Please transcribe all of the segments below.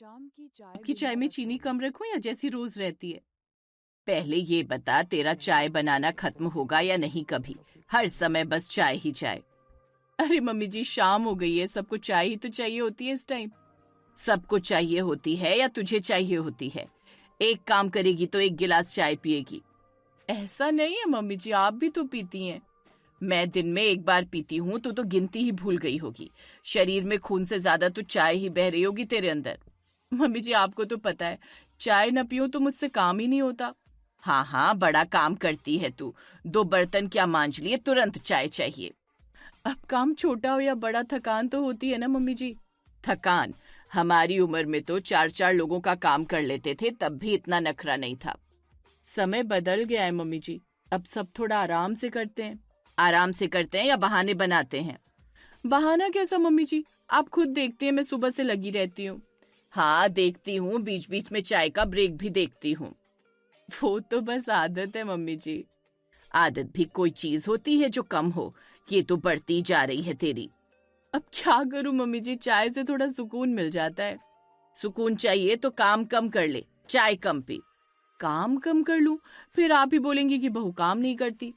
शाम की चाय आपकी चाय बिना में रसों चीनी कम रखूं या जैसी रोज रहती है? पहले ये बता, तेरा चाय बनाना खत्म होगा या नहीं कभी? हर समय बस चाय ही चाय। अरे मम्मी जी, शाम हो गई है, सबको चाय ही तो चाहिए होती है इस टाइम। सबको चाहिए होती है या तुझे चाहिए होती है? एक काम करेगी तो एक गिलास चाय पिएगी। ऐसा नहीं है मम्मी जी, आप भी तो पीती हैं। मैं दिन में एक बार पीती हूँ, तू तो गिनती ही भूल गई होगी। शरीर में खून से ज्यादा तो चाय ही बह रही होगी तेरे अंदर। मम्मी जी, आपको तो पता है, चाय न पियो तो मुझसे काम ही नहीं होता। हाँ हाँ, बड़ा काम करती है तू। 2 बर्तन क्या मांज लिए, तुरंत चाय चाहिए। अब काम छोटा हो या बड़ा, थकान तो होती है ना मम्मी जी। थकान? हमारी उम्र में तो 4-4 लोगों का काम कर लेते थे, तब भी इतना नखरा नहीं था। समय बदल गया है मम्मी जी, अब सब थोड़ा आराम से करते हैं। आराम से करते हैं या बहाने बनाते हैं? बहाना कैसा मम्मी जी, आप खुद देखते हैं मैं सुबह से लगी रहती हूँ। हाँ देखती हूँ, बीच बीच में चाय का ब्रेक भी देखती हूँ। वो तो बस आदत है मम्मी जी। आदत भी कोई चीज होती है जो कम हो? ये तो बढ़ती जा रही है तेरी। अब क्या करूं मम्मी जी, चाय से थोड़ा सुकून मिल जाता है। सुकून चाहिए तो काम कम कर ले, चाय कम पी। काम कम कर लूं? फिर आप ही बोलेंगी कि बहू काम नहीं करती।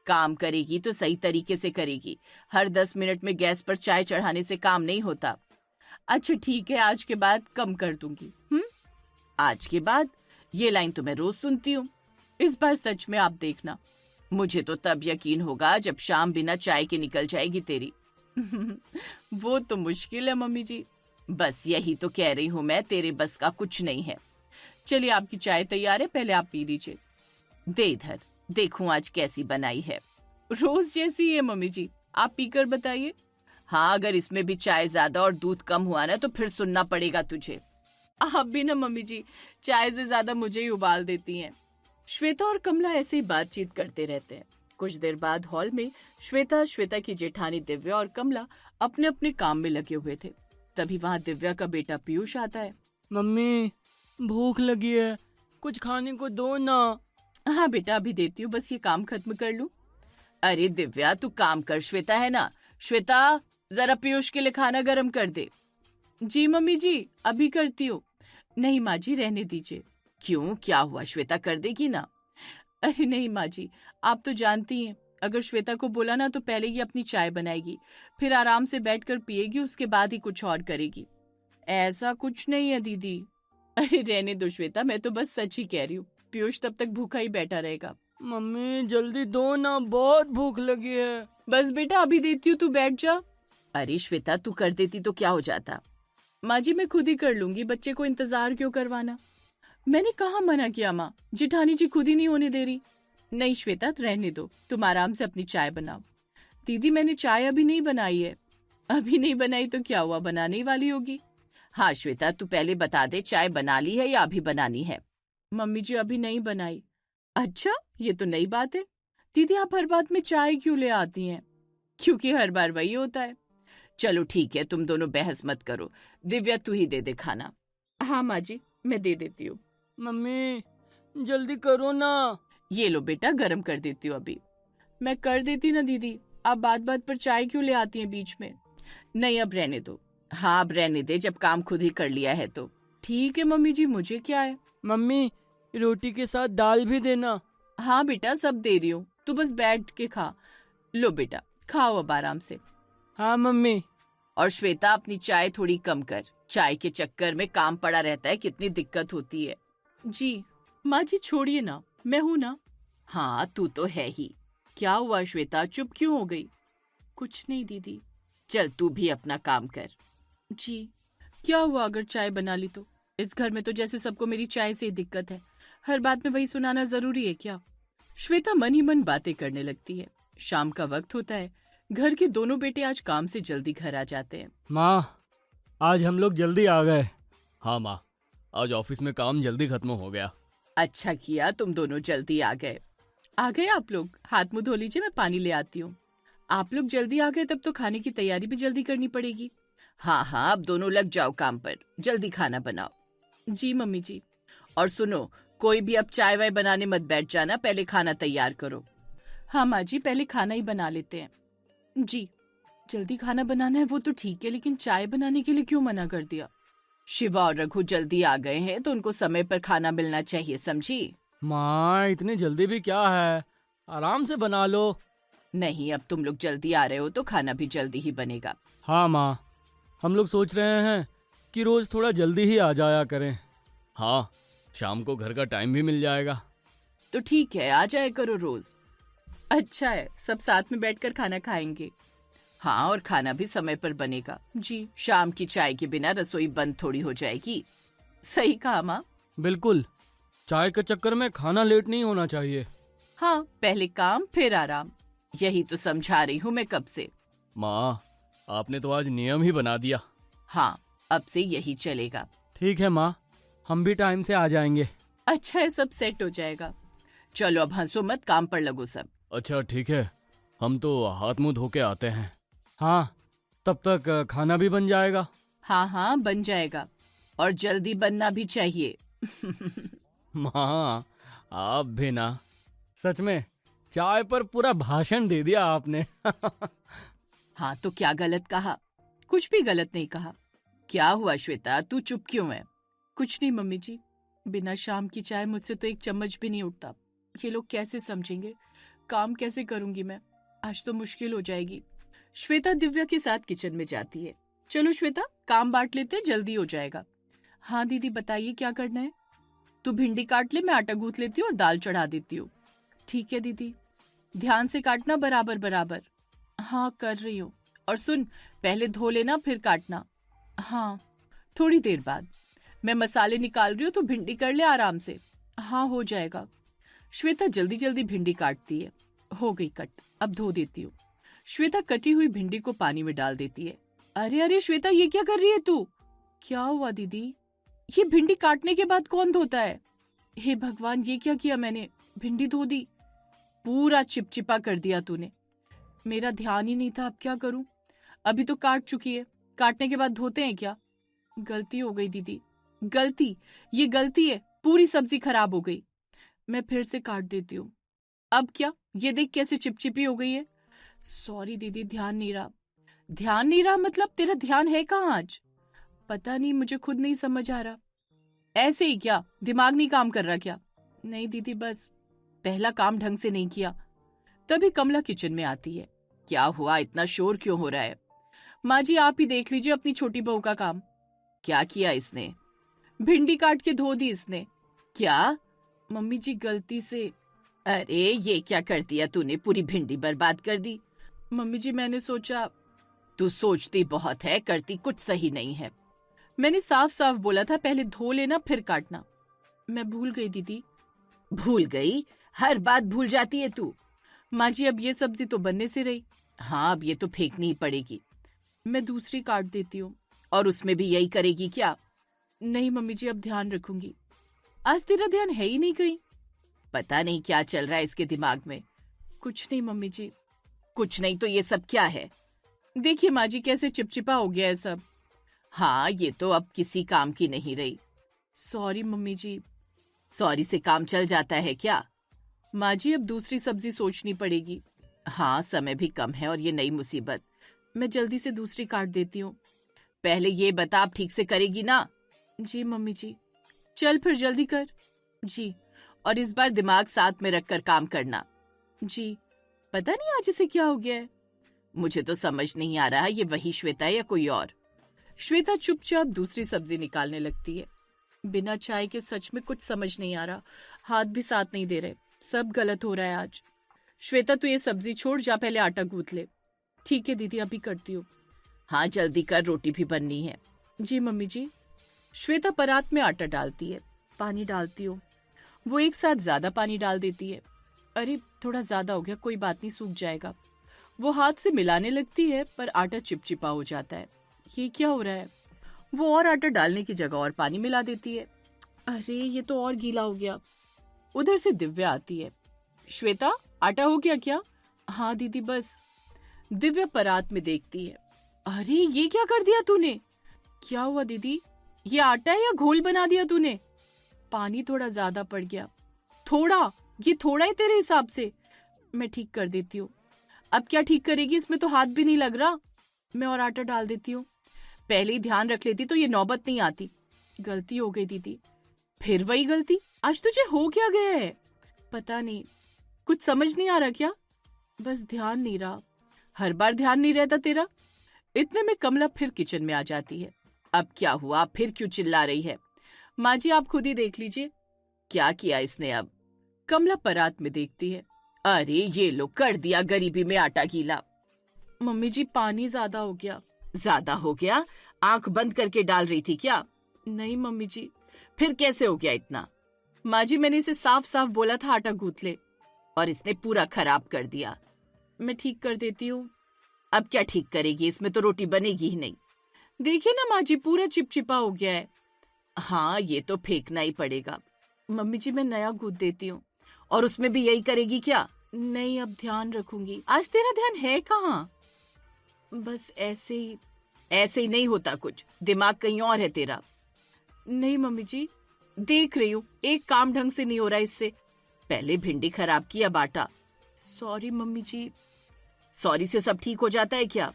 काम करेगी तो सही तरीके से करेगी। हर 10 मिनट में गैस पर चाय चढ़ाने से काम नहीं होता। अच्छा ठीक है, आज के बाद कम कर दूंगी। आज के बाद? ये लाइन तो मैं रोज सुनती हूँ। इस बार सच में आप देखना। मुझे तो तब यकीन होगा जब शाम बिना चाय के निकल जाएगी तेरी। वो तो मुश्किल है मम्मी जी। बस यही तो कह रही हूँ मैं, तेरे बस का कुछ नहीं है। चलिए, आपकी चाय तैयार है, पहले आप पी लीजिए। दे इधर, देखूं आज कैसी बनाई है। रोज जैसी है मम्मी जी, आप पीकर बताइए। हाँ, अगर इसमें भी चाय ज्यादा और दूध कम हुआ ना तो फिर सुनना पड़ेगा तुझे। आप भी ना मम्मी जी, चाय से ज्यादा मुझे ही उबाल देती हैं। श्वेता और कमला ऐसे ही बातचीत करते रहते हैं। कुछ देर बाद हॉल में श्वेता, श्वेता की जेठानी दिव्या और कमला अपने अपने काम में लगे हुए थे। तभी वहां दिव्या का बेटा पीयूष आता है। मम्मी, भूख लगी है, कुछ खाने को दो ना। हाँ बेटा, अभी देती हूँ, बस ये काम खत्म कर लूं। अरे दिव्या, तू काम कर, श्वेता है ना। श्वेता, जरा पीयूष के लिए खाना गरम कर दे। जी मम्मी जी, अभी करती हूँ। नहीं माँ जी, रहने दीजिए। क्यों, क्या हुआ? श्वेता कर देगी ना। अरे नहीं माँ जी, आप तो जानती हैं, अगर श्वेता को बोला ना तो पहले ये अपनी चाय बनाएगी, फिर आराम से बैठकर पिएगी, उसके बाद ही कुछ और करेगी। ऐसा कुछ नहीं है दीदी। अरे रहने दो श्वेता, मैं तो बस सच ही कह रही हूँ। पीयूष तब तक भूखा ही बैठा रहेगा। मम्मी जल्दी दो ना, बहुत भूख लगी है। बस बेटा, अभी देती हूँ, तू बैठ जा। अरे श्वेता, तू कर देती तो क्या हो जाता। माँ जी मैं खुद ही कर लूंगी, बच्चे को इंतजार क्यों करवाना। मैंने कहाँ मना किया माँ, जेठानी जी खुद ही नहीं होने दे रही। नहीं श्वेता, रहने दो, तुम आराम से अपनी चाय बनाओ। दीदी मैंने चाय अभी नहीं बनाई है। अभी नहीं बनाई तो क्या हुआ, बनाने ही वाली होगी। हाँ श्वेता, तू पहले बता दे, चाय बना ली है या अभी बनानी है? मम्मी जी अभी नहीं बनाई। अच्छा, ये तो नई बात है। दीदी आप हर बात में चाय क्यों ले आती हैं? क्योंकि हर बार वही होता है। चलो ठीक है, तुम दोनों बहस मत करो। दिव्या, तू ही दे दे खाना। हाँ माँ जी, मैं दे देती हूँ। मम्मी जल्दी करो ना। ये लो बेटा, गरम कर देती हूँ अभी। मैं कर देती ना दीदी, आप बात बात पर चाय क्यों ले आती हैं बीच में? नहीं, अब रहने दो। हाँ, अब रहने दे, जब काम खुद ही कर लिया है तो। ठीक है मम्मी जी, मुझे क्या है। मम्मी रोटी के साथ दाल भी देना। हाँ बेटा, सब दे रही हूँ, तू बस बैठ के खा। लो बेटा, खाओ अब आराम से। हाँ मम्मी। और श्वेता, अपनी चाय थोड़ी कम कर, चाय के चक्कर में काम पड़ा रहता है, कितनी दिक्कत होती है। जी माँ जी, छोड़िए ना, मैं हूं ना। हाँ, तू तो है ही। क्या हुआ श्वेता, चुप क्यों हो गई? कुछ नहीं दीदी। चल तू भी अपना काम कर। जी, क्या हुआ अगर चाय बना ली तो? इस घर में तो जैसे सबको मेरी चाय से ही दिक्कत है, हर बात में वही सुनाना जरूरी है क्या? श्वेता मन ही मन बातें करने लगती है। शाम का वक्त होता है, घर के दोनों बेटे आज काम से जल्दी घर आ जाते हैं। माँ, आज हम लोग जल्दी आ गए। हाँ माँ, आज ऑफिस में काम जल्दी खत्म हो गया। अच्छा किया, तुम दोनों जल्दी आ गए। आ गए आप लोग? हाथ मुंह धो लीजिए, मैं पानी ले आती हूँ। आप लोग जल्दी आ गए, तब तो खाने की तैयारी भी जल्दी करनी पड़ेगी। हाँ हाँ, अब दोनों लग जाओ काम पर, जल्दी खाना बनाओ। जी मम्मी जी। और सुनो, कोई भी अब चाय वाय बनाने मत बैठ जाना, पहले खाना तैयार करो। हाँ माँ जी, पहले खाना ही बना लेते हैं। जी, जल्दी खाना बनाना है वो तो ठीक है, लेकिन चाय बनाने के लिए क्यों मना कर दिया? शिवा और रघु जल्दी आ गए हैं तो उनको समय पर खाना मिलना चाहिए, समझी? माँ इतनी जल्दी भी क्या है, आराम से बना लो। नहीं, अब तुम लोग जल्दी आ रहे हो तो खाना भी जल्दी ही बनेगा। हाँ माँ, हम लोग सोच रहे हैं कि रोज थोड़ा जल्दी ही आ जाया करें। हाँ, शाम को घर का टाइम भी मिल जाएगा। तो ठीक है, आ जाया करो रोज। अच्छा है, सब साथ में बैठकर खाना खाएंगे। हाँ, और खाना भी समय पर बनेगा। जी, शाम की चाय के बिना रसोई बंद थोड़ी हो जाएगी। सही कहा माँ। बिल्कुल, चाय के चक्कर में खाना लेट नहीं होना चाहिए। हाँ, पहले काम फिर आराम। यही तो समझा रही हूँ मैं कब से। माँ, आपने तो आज नियम ही बना दिया। हाँ, अब से यही चलेगा। ठीक है माँ, हम भी टाइम से आ जाएंगे। अच्छा है, सब सेट हो जाएगा। चलो अब हंसो मत, काम पर लगो सब। अच्छा ठीक है, हम तो हाथ मुंह धो के आते हैं। हाँ, तब तक खाना भी बन जाएगा। हाँ हाँ, बन जाएगा। और जल्दी बनना भी चाहिए। माँ, आप भी ना, सच में चाय पर पूरा भाषण दे दिया आपने। हाँ, तो क्या गलत कहा? कुछ भी गलत नहीं कहा। क्या हुआ श्वेता, तू चुप क्यों है? कुछ नहीं मम्मी जी, बिना शाम की चाय मुझसे तो एक चम्मच भी नहीं उठता। ये लोग कैसे समझेंगे? काम कैसे करूंगी मैं? आज तो मुश्किल हो जाएगी। श्वेता दिव्या के साथ किचन में जाती है। चलो श्वेता, काम बांट लेते हैं, जल्दी हो जाएगा। हाँ दीदी, बताइए क्या करना है? तू भिंडी काट ले, मैं आटा गूंथ लेती हूँ और दाल चढ़ा देती हूँ। ठीक है दीदी, ध्यान से काटना, बराबर बराबर। हाँ कर रही हूँ। और सुन, पहले धो लेना फिर काटना। हाँ, थोड़ी देर बाद। मैं मसाले निकाल रही हूँ तो भिंडी कर ले आराम से। हाँ हो जाएगा। श्वेता जल्दी जल्दी भिंडी काटती है। हो गई कट, अब धो देती हूँ। श्वेता कटी हुई भिंडी को पानी में डाल देती है। अरे अरे श्वेता, ये क्या कर रही है तू? क्या हुआ दीदी? ये भिंडी काटने के बाद कौन धोता है? हे भगवान, ये क्या किया मैंने? भिंडी धो दी, पूरा चिपचिपा कर दिया तूने। मेरा ध्यान ही नहीं था, अब क्या करूं? अभी तो काट चुकी है, काटने के बाद धोते हैं क्या? गलती हो गई दीदी, गलती, ये गलती है। पूरी सब्जी खराब हो गई। मैं फिर से काट देती हूँ। अब क्या? ये देख कैसे चिपचिपी हो गई है। सॉरी दीदी, ध्यान नहीं रहा। ध्यान नहीं रहा मतलब तेरा ध्यान है कहाँ आज? पता नहीं, मुझे खुद नहीं समझ आ रहा। ऐसे ही क्या, दिमाग नहीं काम कर रहा क्या? नहीं दीदी, बस पहला काम ढंग से नहीं किया। तभी कमला किचन में आती है। क्या हुआ, इतना शोर क्यों हो रहा है? माँ जी, आप ही देख लीजिए अपनी छोटी बहू का काम। क्या किया इसने? भिंडी काट के धो दी इसने। क्या? मम्मी जी, गलती से। अरे ये क्या कर दिया तूने, पूरी भिंडी बर्बाद कर दी। मम्मी जी, मैंने सोचा। तू सोचती बहुत है, करती कुछ सही नहीं है। मैंने साफ साफ बोला था पहले धो लेना फिर काटना। मैं भूल गई दीदी। भूल गई? हर बात भूल जाती है तू। माँ जी, अब ये सब्जी तो बनने से रही। हाँ, अब ये तो फेंकनी ही पड़ेगी। मैं दूसरी काट देती हूँ। और उसमें भी यही करेगी क्या? नहीं मम्मी जी, अब ध्यान रखूंगी। आज तेरा ध्यान है ही नहीं कहीं। पता नहीं क्या चल रहा है इसके दिमाग में। कुछ नहीं मम्मी जी। कुछ नहीं तो ये सब क्या है? देखिए माँ जी, कैसे चिपचिपा हो गया है सब। हाँ, ये तो अब किसी काम की नहीं रही। सॉरी मम्मी जी। सॉरी से काम चल जाता है क्या? माँ जी, अब दूसरी सब्जी सोचनी पड़ेगी। हाँ, समय भी कम है और ये नई मुसीबत। मैं जल्दी से दूसरी काट देती हूँ। पहले ये बता, आप ठीक से करेगी ना? जी मम्मी जी। चल फिर जल्दी कर। जी। और इस बार दिमाग साथ में रखकर काम करना। जी। पता नहीं आज इसे क्या हो गया है। मुझे तो समझ नहीं आ रहा ये वही श्वेता है या कोई और। श्वेता चुपचाप दूसरी सब्जी निकालने लगती है। बिना चाय के सच में कुछ समझ नहीं आ रहा। हाथ भी साथ नहीं दे रहे, सब गलत हो रहा है आज। श्वेता, तू ये सब्जी छोड़, जा पहले आटा गूंथ ले। ठीक है दीदी, अभी करती हूँ। हाँ जल्दी कर, रोटी भी बननी है। जी मम्मी जी। श्वेता परात में आटा डालती है, पानी डालती हूँ। वो एक साथ ज्यादा पानी डाल देती है। अरे थोड़ा ज्यादा हो गया, कोई बात नहीं, सूख जाएगा। वो हाथ से मिलाने लगती है पर आटा चिपचिपा हो जाता है। ये क्या हो रहा है? वो और आटा डालने की जगह और पानी मिला देती है। अरे ये तो और गीला हो गया। उधर से दिव्या आती है। श्वेता, आटा हो गया क्या? हाँ दीदी, बस। दिव्या परात में देखती है। अरे ये क्या कर दिया तूने? क्या हुआ दीदी? ये आटा है या घोल बना दिया तूने? पानी थोड़ा ज्यादा पड़ गया। थोड़ा? ये थोड़ा है तेरे हिसाब से? मैं ठीक कर देती हूँ। अब क्या ठीक करेगी, इसमें तो हाथ भी नहीं लग रहा। मैं और आटा डाल देती हूँ। पहले ही ध्यान रख लेती तो ये नौबत नहीं आती। गलती हो गई दीदी। फिर वही गलती? आज तुझे हो क्या गया है? पता नहीं, कुछ समझ नहीं आ रहा क्या? बस ध्यान नहीं रहा। हर बार ध्यान नहीं रहता तेरा। इतने में कमला फिर किचन में आ जाती है। अब क्या हुआ? फिर क्यों चिल्ला रही है? माँ जी आप खुद ही देख लीजिए। क्या किया इसने अब? कमला परात में देखती है। अरे ये लो, कर दिया गरीबी में आटा गीला। मम्मी जी पानी ज्यादा हो गया। ज्यादा हो गया? आंख बंद करके डाल रही थी क्या? नहीं मम्मी जी। फिर कैसे हो गया इतना? माँ जी मैंने इसे साफ साफ बोला था आटा गूंथ ले, और इसने पूरा खराब कर दिया। मैं ठीक कर देती हूँ। अब क्या ठीक करेगी? इसमें तो रोटी बनेगी ही नहीं। देखिए ना माँ जी, पूरा चिपचिपा हो गया है। हाँ ये तो फेंकना ही पड़ेगा। मम्मी जी मैं नया गूंथ देती हूँ। और उसमें भी यही करेगी क्या? नहीं अब ध्यान रखूंगी। आज तेरा ध्यान है कहाँ? बस ऐसे ही। ऐसे ही नहीं होता कुछ, दिमाग कहीं और है तेरा। नहीं मम्मी जी, देख रही हूँ एक काम ढंग से नहीं हो रहा इससे। पहले भिंडी खराब की, अब आटा। सॉरी मम्मी जी। सॉरी से सब ठीक हो जाता है क्या?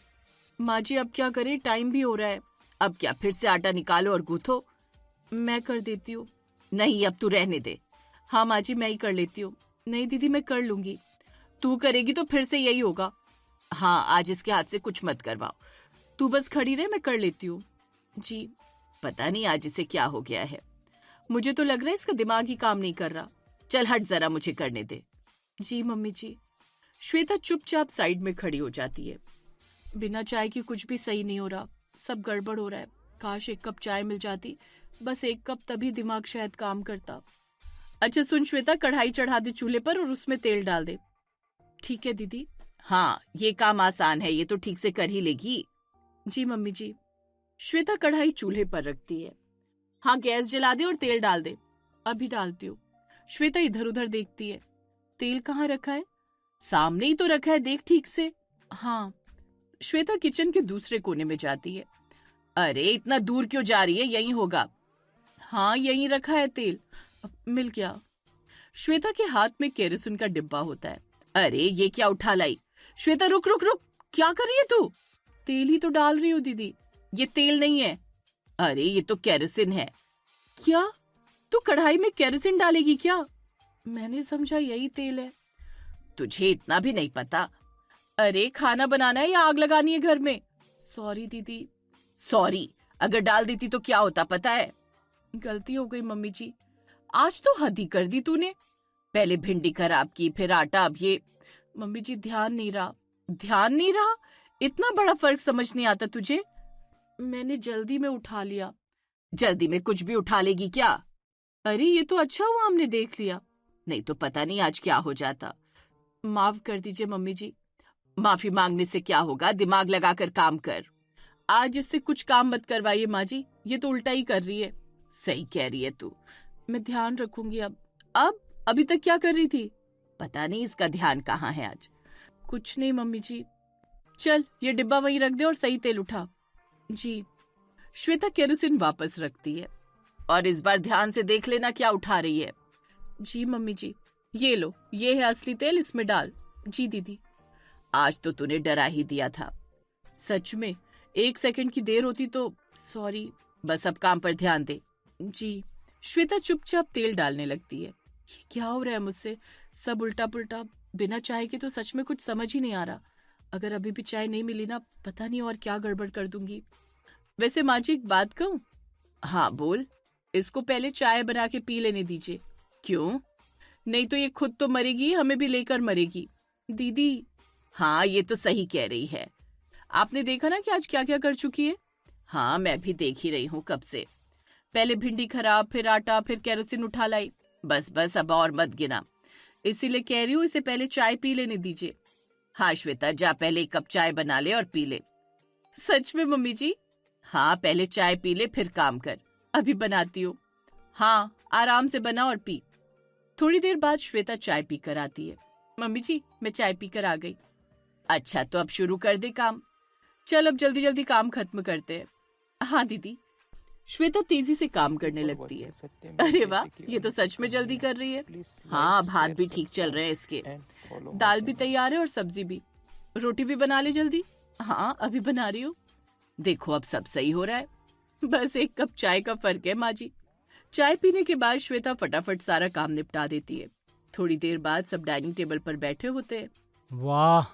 माँ जी अब क्या करें, टाइम भी हो रहा है। अब क्या फिर से आटा निकालो और गूंथो। मैं कर देती हूँ। नहीं अब तू रहने दे। हाँ माँ जी मैं ही कर लेती हूँ। नहीं दीदी मैं कर लूंगी। तू करेगी तो फिर से यही होगा। हाँ आज इसके हाथ से कुछ मत करवाओ। तू बस खड़ी रहे, मैं कर लेती हूँ। जी। पता नहीं आज इसे क्या हो गया है। मुझे तो लग रहा है इसका दिमाग ही काम नहीं कर रहा। चल हट जरा, मुझे करने दे। जी मम्मी जी। श्वेता चुपचाप साइड में खड़ी हो जाती है। बिना चाय की कुछ भी सही नहीं हो रहा, सब गड़बड़ हो रहा है। काश एक कप चाय मिल जाती, बस एक कप, तभी दिमाग शायद काम करता। अच्छा सुन श्वेता, कढ़ाई चढ़ा दे चूल्हे पर और उसमें तेल डाल दे। ठीक है दीदी। हाँ ये काम आसान है, ये तो ठीक से कर ही लेगी। जी मम्मी जी। श्वेता कढ़ाई चूल्हे पर रखती है। हाँ गैस जला दे और तेल डाल दे। अभी डालती हूँ। श्वेता इधर उधर देखती है। तेल कहाँ रखा है? सामने ही तो रखा है, देख ठीक से। हाँ। श्वेता किचन के दूसरे कोने में जाती है। अरे इतना दूर क्यों जा रही है? यहीं होगा। हाँ यहीं रखा है तेल। मिल गया। श्वेता के हाथ में केरोसिन का डिब्बा होता है। अरे ये क्या उठा लाई? श्वेता रुक रुक रुक, क्या कर रही है तू? तेल ही तो डाल रही हूँ दीदी। ये तेल नहीं है। अरे ये तो केरोसिन है। क्या? तू कढ़ाई में केरोसिन डालेगी क्या? मैंने समझा यही तेल है। तुझे इतना भी नहीं पता? अरे खाना बनाना है या आग लगानी है घर में? सॉरी दीदी। सॉरी? अगर डाल देती तो क्या होता पता है? गलती हो गई मम्मी जी। आज तो हद ही कर दी तूने। पहले भिंडी खराब की, फिर आटा, अब ये। मम्मी जी ध्यान नहीं रहा। ध्यान नहीं रहा? इतना बड़ा फर्क समझ नहीं आता तुझे? मैंने जल्दी में उठा लिया। जल्दी में कुछ भी उठा लेगी क्या? अरे ये तो अच्छा हुआ हमने देख लिया, नहीं तो पता नहीं आज क्या हो जाता। माफ कर दीजिए मम्मी जी। माफी मांगने से क्या होगा, दिमाग लगाकर काम कर। आज इससे कुछ काम मत करवाइए माँ जी, ये तो उल्टा ही कर रही है। सही कह रही है तू। मैं ध्यान रखूंगी अब। अब अभी तक क्या कर रही थी? पता नहीं इसका ध्यान कहाँ है आज। कुछ नहीं मम्मी जी। चल ये डिब्बा वहीं रख दे और सही तेल उठा। जी। श्वेता केरोसिन वापस रखती है। और इस बार ध्यान से देख लेना क्या उठा रही है। जी मम्मी जी। ये लो, ये है असली तेल, इसमें डाल। जी दीदी। आज तो तूने डरा ही दिया था। सच में, 1 सेकंड की देर होती तो। सॉरी। बस अब काम पर ध्यान दे। जी। श्वेता चुपचाप तेल डालने लगती है। ये क्या हो रहा है मुझसे? सब उल्टा पुल्टा। बिना चाय के तो सच में कुछ समझ ही नहीं आ रहा। अगर अभी भी चाय नहीं मिली ना, पता नहीं और क्या गड़बड़ कर दूंगी। वैसे माँ जी एक बात कहूँ? हाँ बोल। इसको पहले चाय बना के पी लेने दीजिए। क्यों? नहीं तो ये खुद तो मरेगी, हमें भी लेकर मरेगी। दीदी। हाँ ये तो सही कह रही है। आपने देखा ना कि आज क्या क्या कर चुकी है? हाँ मैं भी देख ही रही हूँ कब से। पहले भिंडी खराब, फिर आटा, फिर केरोसिन उठा लाई। बस बस अब और मत गिना। इसीलिए कह रही हूँ इसे पहले चाय पी लेने दीजिए। हाँ श्वेता जा, पहले 1 कप चाय बना ले और पी ले। सच में मम्मी जी? हाँ पहले चाय पी ले फिर काम कर। अभी बनाती हूँ। हाँ आराम से बना और पी। थोड़ी देर बाद श्वेता चाय पीकर आती है। मम्मी जी मैं चाय पीकर आ गई। अच्छा तो अब शुरू कर दे काम। चल अब जल्दी जल्दी काम खत्म करते हैं। हाँ दीदी। श्वेता तेजी से काम करने लगती है। अरे वाह, ये तो सच में जल्दी कर रही है। हाँ अब हाथ भी ठीक चल रहे हैं इसके। दाल भी तैयार है और सब्जी भी। रोटी भी बना ले जल्दी। हाँ अभी बना रही हूँ। देखो अब सब सही हो रहा है। बस 1 कप चाय का फर्क है माँ जी। चाय पीने के बाद श्वेता फटाफट सारा काम निपटा देती है। थोड़ी देर बाद सब डाइनिंग टेबल पर बैठे होते हैं। वाह,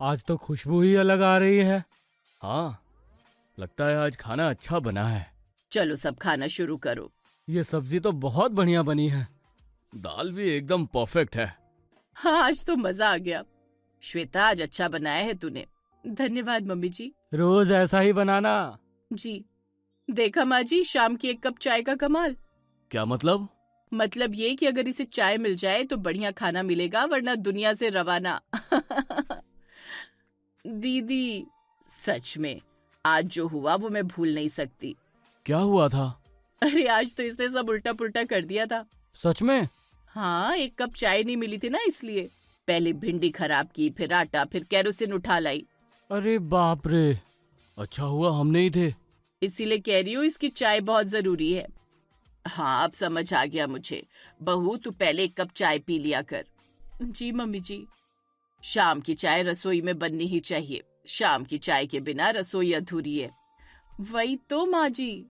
आज तो खुशबू ही अलग आ रही है। हाँ, लगता है आज खाना अच्छा बना है। चलो सब खाना शुरू करो। ये सब्जी तो बहुत बढ़िया बनी है। दाल भी एकदम परफेक्ट है। हाँ, आज तो मजा आ गया। श्वेता, आज अच्छा बनाया है तूने। धन्यवाद मम्मी जी। रोज ऐसा ही बनाना। जी। देखा माँ जी, शाम की 1 कप चाय का कमाल। क्या मतलब? मतलब ये कि अगर इसे चाय मिल जाए तो बढ़िया खाना मिलेगा, वरना दुनिया से रवाना। दीदी, सच में आज जो हुआ वो मैं भूल नहीं सकती। क्या हुआ था? अरे आज तो इसने सब उल्टा पुल्टा कर दिया था। सच में? हाँ, 1 कप चाय नहीं मिली थी ना, इसलिए। पहले भिंडी खराब की, फिर आटा, फिर केरोसिन उठा लाई। अरे बाप रे, अच्छा हुआ हम नहीं थे। इसीलिए कह रही हूँ इसकी चाय बहुत जरूरी है। हाँ, अब समझ आ गया मुझे। बहू, तू पहले 1 कप चाय पी लिया कर। जी मम्मी जी। शाम की चाय रसोई में बननी ही चाहिए। शाम की चाय के बिना रसोई अधूरी है। वही तो माँ जी।